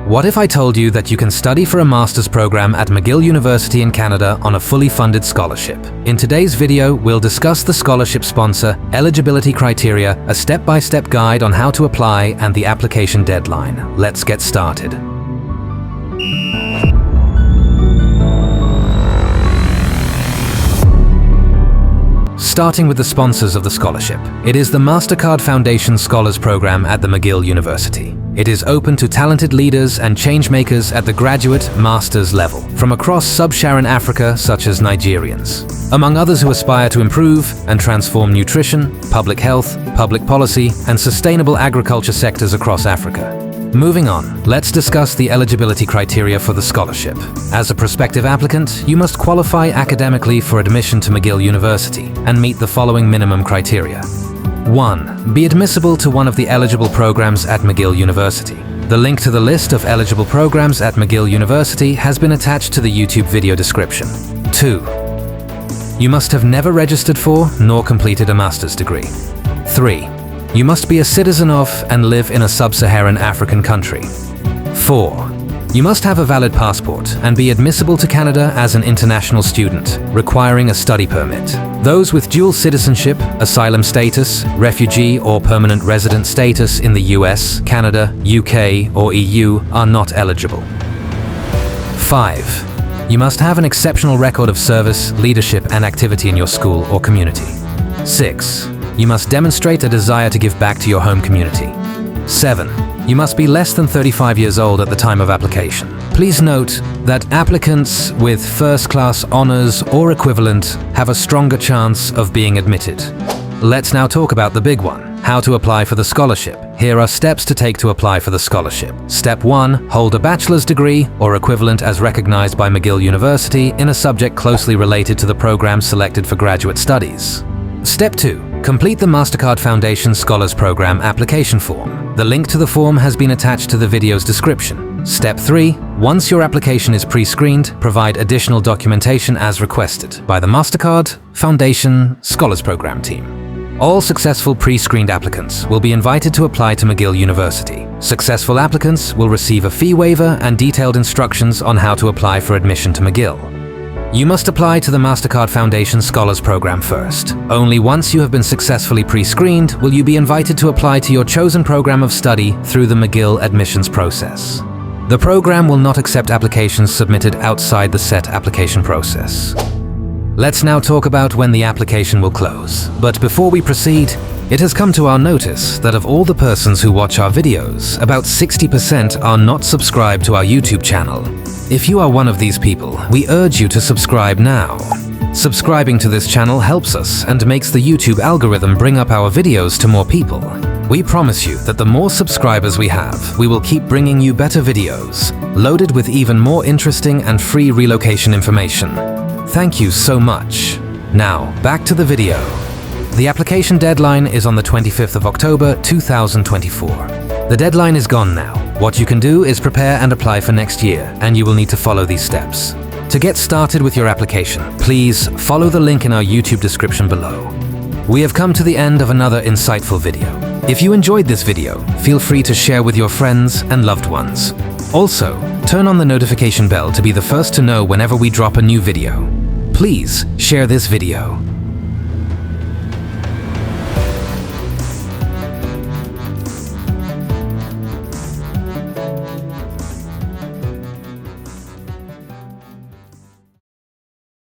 What if I told you that you can study for a master's program at McGill University in Canada on a fully funded scholarship? In today's video, we'll discuss the scholarship sponsor, eligibility criteria, a step-by-step guide on how to apply, and the application deadline. Let's get started. Starting with the sponsors of the scholarship. It is the MasterCard Foundation Scholars Program at the McGill University. It is open to talented leaders and changemakers at the graduate, master's level, from across sub-Saharan Africa such as Nigerians, among others who aspire to improve and transform nutrition, public health, public policy, and sustainable agriculture sectors across Africa. Moving on, let's discuss the eligibility criteria for the scholarship. As a prospective applicant, you must qualify academically for admission to McGill University and meet the following minimum criteria. 1. Be admissible to one of the eligible programs at McGill University. The link to the list of eligible programs at McGill University has been attached to the YouTube video description. 2. You must have never registered for nor completed a master's degree. 3. You must be a citizen of and live in a sub-Saharan African country. 4. You must have a valid passport and be admissible to Canada as an international student, requiring a study permit. Those with dual citizenship, asylum status, refugee or permanent resident status in the US, Canada, UK, or EU are not eligible. 5. You must have an exceptional record of service, leadership, and activity in your school or community. 6. You must demonstrate a desire to give back to your home community. 7. You must be less than 35 years old at the time of application. Please note that applicants with first-class honors or equivalent have a stronger chance of being admitted. Let's now talk about the big one, how to apply for the scholarship. Here are steps to take to apply for the scholarship. Step 1. Hold a bachelor's degree or equivalent as recognized by McGill University in a subject closely related to the program selected for graduate studies. Step 2. Complete the MasterCard Foundation Scholars Program application form. The link to the form has been attached to the video's description. Step 3. Once your application is pre-screened, provide additional documentation as requested by the MasterCard Foundation Scholars Program team. All successful pre-screened applicants will be invited to apply to McGill University. Successful applicants will receive a fee waiver and detailed instructions on how to apply for admission to McGill. You must apply to the MasterCard Foundation Scholars Program first. Only once you have been successfully pre-screened will you be invited to apply to your chosen program of study through the McGill admissions process. The program will not accept applications submitted outside the set application process. Let's now talk about when the application will close. But before we proceed, it has come to our notice that of all the persons who watch our videos, about 60% are not subscribed to our YouTube channel. If you are one of these people, we urge you to subscribe now. Subscribing to this channel helps us and makes the YouTube algorithm bring up our videos to more people. We promise you that the more subscribers we have, we will keep bringing you better videos, loaded with even more interesting and free relocation information. Thank you so much. Now, back to the video. The application deadline is on the 25th of October 2024. The deadline is gone now. What you can do is prepare and apply for next year, and you will need to follow these steps. To get started with your application, please follow the link in our YouTube description below. We have come to the end of another insightful video. If you enjoyed this video, feel free to share with your friends and loved ones. Also, turn on the notification bell to be the first to know whenever we drop a new video. Please share this video.